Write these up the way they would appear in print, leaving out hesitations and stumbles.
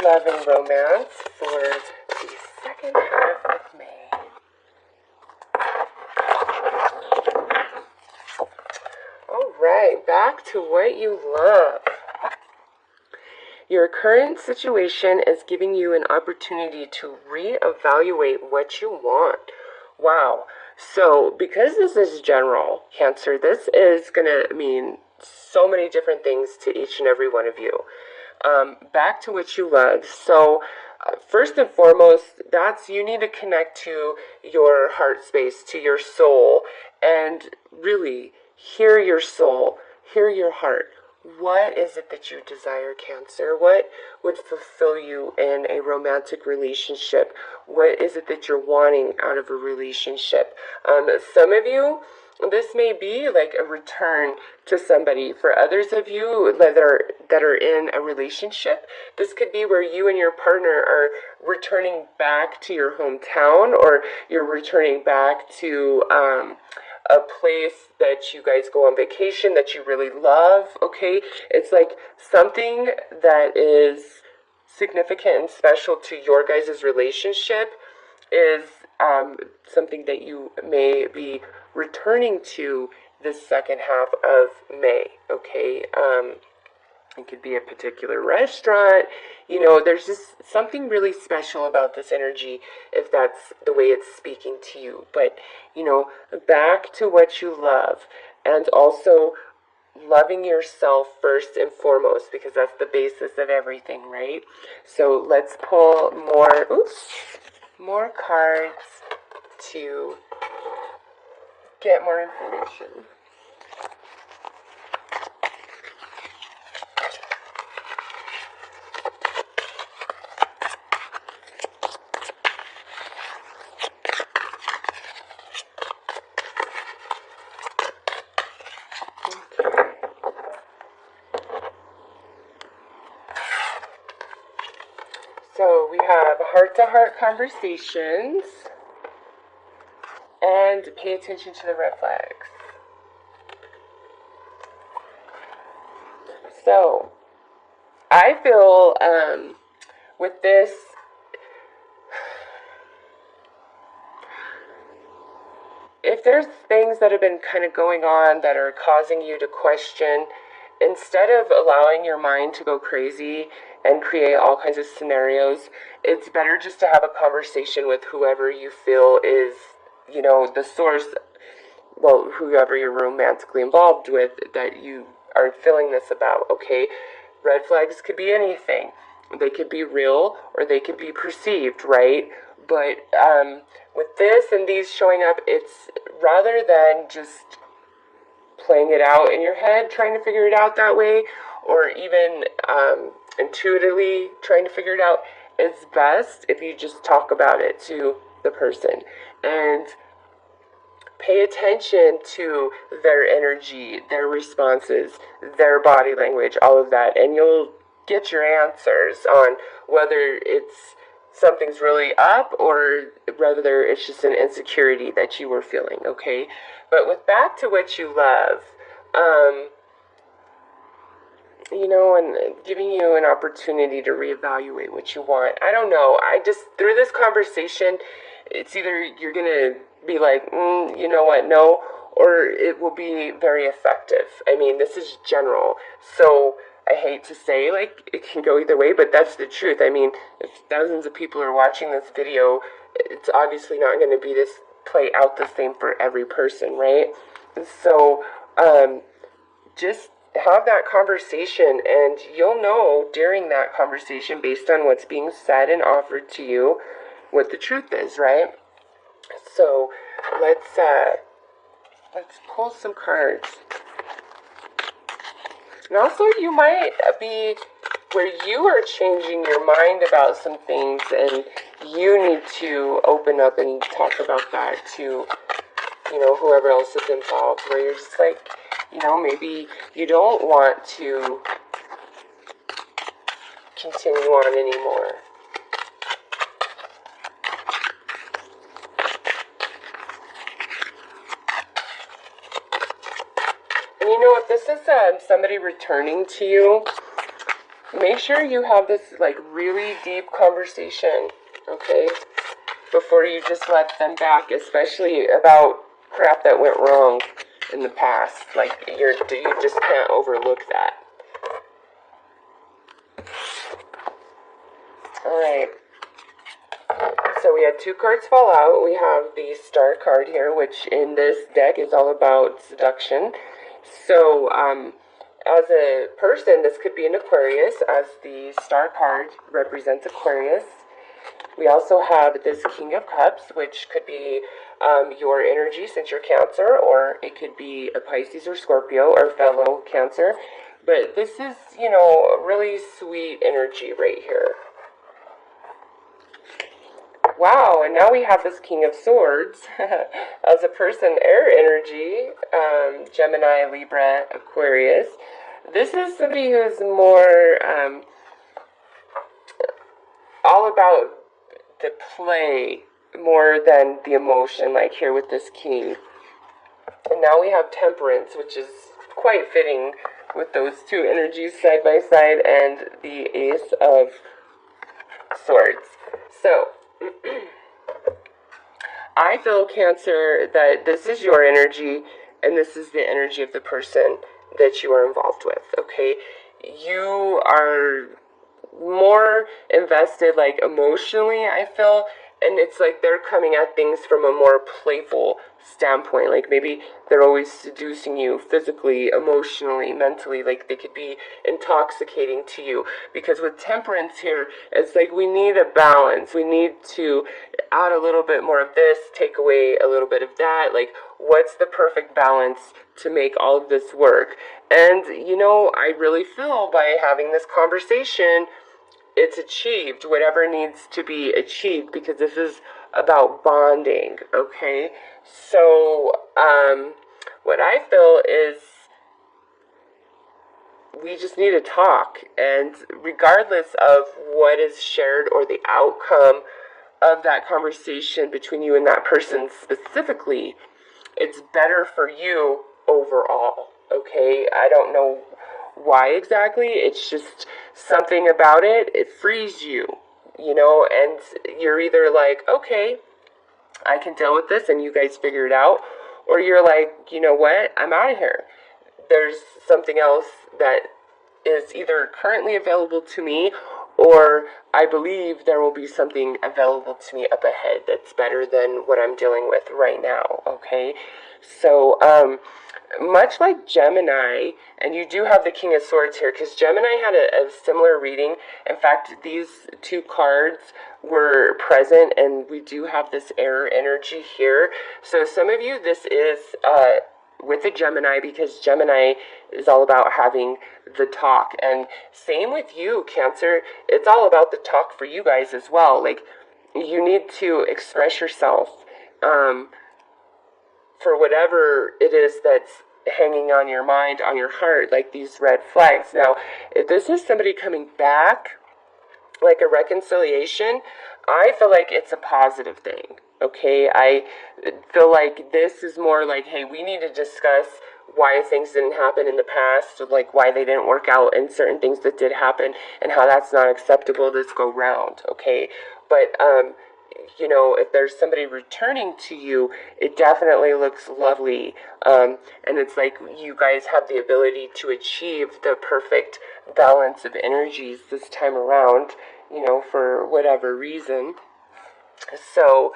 love and romance for the second half of May. All right, back to what you love. Your current situation is giving you an opportunity to reevaluate what you want. Wow. So, because this is general, Cancer, this is going to mean so many different things to each and every one of you. Back to what you love. So, first and foremost, you need to connect to your heart space, to your soul, and really hear your soul, hear your heart. What is it that you desire, Cancer? What would fulfill you in a romantic relationship? What is it that you're wanting out of a relationship? Some of you, this may be like a return to somebody. For others of you that are in a relationship, this could be where you and your partner are returning back to your hometown, or you're returning back to a place that you guys go on vacation that you really love, okay? It's like something that is significant and special to your guys' relationship is something that you may be returning to the second half of May, okay? It could be a particular restaurant. You know, there's just something really special about this energy if that's the way it's speaking to you. But, you know, back to what you love, and also loving yourself first and foremost, because that's the basis of everything, right? So let's pull more cards to get more information. So we have heart-to-heart conversations, and pay attention to the red flags. So I feel with this, if there's things that have been kind of going on that are causing you to question, instead of allowing your mind to go crazy and create all kinds of scenarios, it's better just to have a conversation with whoever you feel is, you know, the source, well, whoever you're romantically involved with that you are feeling this about, okay? Red flags could be anything. They could be real or they could be perceived, right? But with this and these showing up, it's rather than just playing it out in your head, trying to figure it out that way, or even intuitively trying to figure it out, it's best if you just talk about it to the person and pay attention to their energy, their responses, their body language, all of that, and you'll get your answers on whether something's really up or whether it's just an insecurity that you were feeling, okay? But with back to what you love, you know, and giving you an opportunity to reevaluate what you want. I don't know. Through this conversation, it's either you're going to be like, you know what, no, or it will be very effective. I mean, this is general. So I hate to say, like, it can go either way, but that's the truth. I mean, if thousands of people are watching this video, it's obviously not going to play out the same for every person, right? So, just have that conversation, and you'll know during that conversation, based on what's being said and offered to you, what the truth is, right? So, let's pull some cards. And also, you might be where you are changing your mind about some things, and you need to open up and talk about that to, you know, whoever else is involved, where you're just like, you know, maybe you don't want to continue on anymore. And you know, if this is somebody returning to you, make sure you have this like really deep conversation, okay, before you just let them back, especially about crap that went wrong in the past. Like, you just can't overlook that. Alright, so we had 2 cards fall out. We have the Star card here, which in this deck is all about seduction. So, as a person, this could be an Aquarius, as the Star card represents Aquarius. We also have this King of Cups, which could be your energy since you're Cancer, or it could be a Pisces or Scorpio or fellow Cancer. But this is, you know, really sweet energy right here. Wow, and now we have this King of Swords. As a person, air energy, Gemini, Libra, Aquarius. This is somebody who's more all about the play more than the emotion, like here with this King. And now we have Temperance, which is quite fitting with those 2 energies side by side, and the Ace of Swords. So, I feel, Cancer, that this is your energy, and this is the energy of the person that you are involved with, okay? You are more invested, like, emotionally, I feel, and it's like they're coming at things from a more playful standpoint. Like, maybe they're always seducing you physically, emotionally, mentally. Like, they could be intoxicating to you. Because with Temperance here, it's like we need a balance. We need to add a little bit more of this, take away a little bit of that. Like, what's the perfect balance to make all of this work? And, you know, I really feel by having this conversation, it's achieved, whatever needs to be achieved, because this is about bonding, okay? So, what I feel is we just need to talk, and regardless of what is shared or the outcome of that conversation between you and that person specifically, it's better for you overall, okay? I don't know why exactly, it's just something about it, it frees you, you know, and you're either like, okay, I can deal with this and you guys figure it out, or you're like, you know what, I'm out of here. There's something else that is either currently available to me, or I believe there will be something available to me up ahead that's better than what I'm dealing with right now, okay? So, much like Gemini, and you do have the King of Swords here, because Gemini had a similar reading. In fact, these 2 cards were present, and we do have this air energy here. So some of you, this is with the Gemini, because Gemini is all about having the talk. And same with you, Cancer. It's all about the talk for you guys as well. Like, you need to express yourself for whatever it is that's hanging on your mind, on your heart, like these red flags. Now, if this is somebody coming back, like a reconciliation, I feel like it's a positive thing, okay? I feel like this is more like, hey, we need to discuss why things didn't happen in the past, like why they didn't work out and certain things that did happen, and how that's not acceptable this go round, okay? But, you know, if there's somebody returning to you, it definitely looks lovely. And it's like you guys have the ability to achieve the perfect balance of energies this time around, you know, for whatever reason. So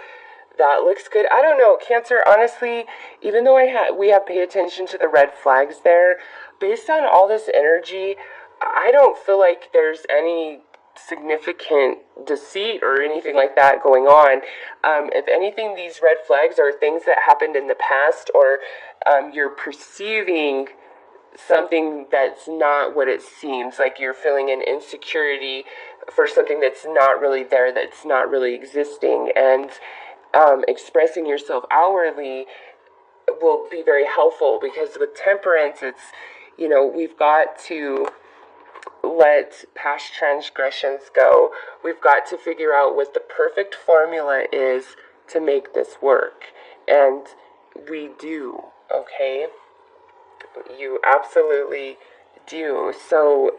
that looks good. I don't know, Cancer, honestly, even though we have paid attention to the red flags there, based on all this energy, I don't feel like there's any significant deceit or anything like that going on. If anything, these red flags are things that happened in the past, or you're perceiving something that's not what it seems, like you're feeling an insecurity for something that's not really there, that's not really existing, and expressing yourself outwardly will be very helpful, because with Temperance, it's, you know, we've got to let past transgressions go. We've got to figure out what the perfect formula is to make this work. And we do, okay? You absolutely do. So,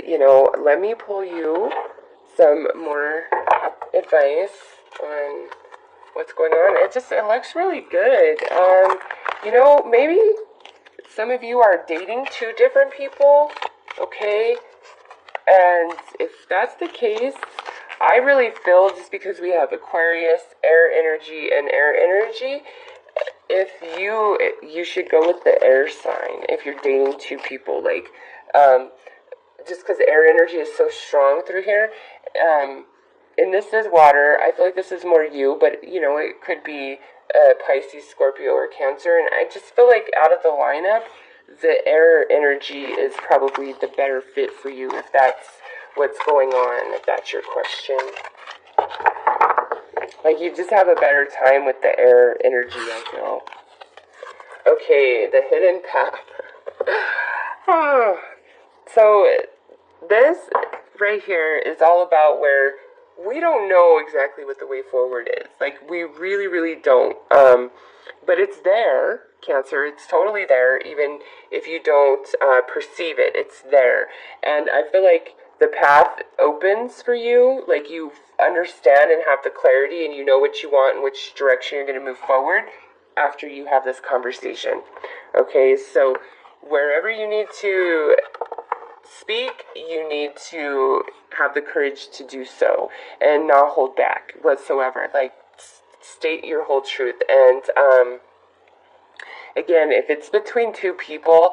let me pull you some more advice on what's going on. It looks really good. Maybe some of you are dating two different people, okay? And if that's the case, I really feel just because we have Aquarius, air energy, and air energy, if you should go with the air sign if you're dating two people, just because air energy is so strong through here. And this is water. I feel like this is more you, but it could be Pisces, Scorpio, or Cancer. And I just feel like out of the lineup, the air energy is probably the better fit for you if that's what's going on, if that's your question. Like, you just have a better time with the air energy, I feel. Okay, the hidden path. So, this right here is all about where we don't know exactly what the way forward is. Like, we really, really don't. But it's there, Cancer. It's totally there, even if you don't perceive it. It's there. And I feel like the path opens for you. Like, you understand and have the clarity, and you know what you want and which direction you're going to move forward after you have this conversation. Okay, so wherever you need to speak, you need to have the courage to do so and not hold back whatsoever. Like, state your whole truth. And again, if it's between two people,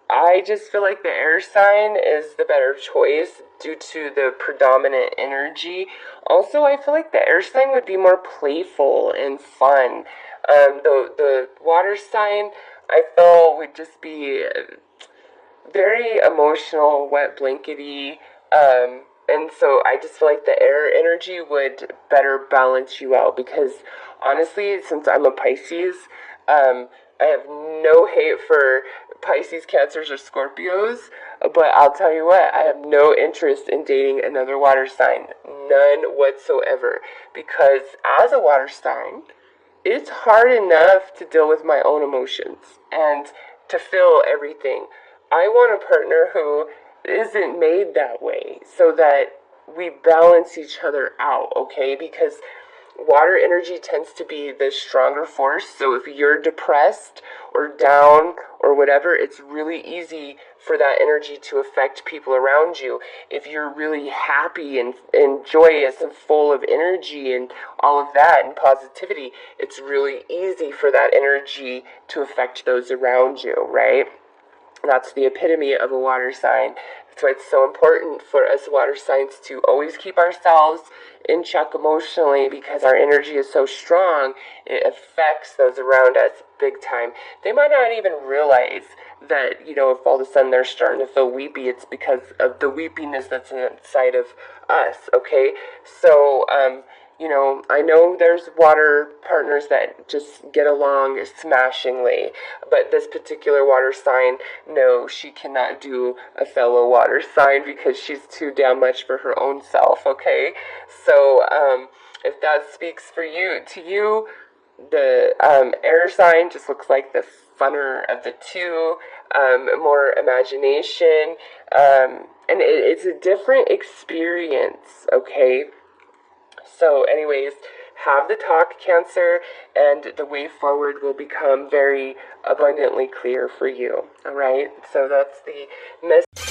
I just feel like the air sign is the better choice due to the predominant energy. Also, I feel like the air sign would be more playful and fun. The water sign, I feel, would just be very emotional, wet blankety, and so I just feel like the air energy would better balance you out, because honestly, since I'm a Pisces, I have no hate for Pisces, Cancers, or Scorpios, but I'll tell you what, I have no interest in dating another water sign. None whatsoever. Because as a water sign, it's hard enough to deal with my own emotions and to feel everything. I want a partner who isn't made that way, so that we balance each other out, okay? Because water energy tends to be the stronger force. So if you're depressed or down or whatever, it's really easy for that energy to affect people around you. If you're really happy and joyous and full of energy and all of that and positivity, it's really easy for that energy to affect those around you, right? That's the epitome of a water sign. That's why it's so important for us water signs to always keep ourselves in check emotionally, because our energy is so strong, it affects those around us big time. They might not even realize that, if all of a sudden they're starting to feel weepy, it's because of the weepiness that's inside of us, okay? So, I know there's water partners that just get along smashingly, but this particular water sign, no, she cannot do a fellow water sign because she's too damn much for her own self, okay? So, if that speaks to you, the air sign just looks like the funner of the two, more imagination, and it's a different experience, okay? So anyways, have the talk, Cancer, and the way forward will become very abundantly clear for you. All right? So that's the message.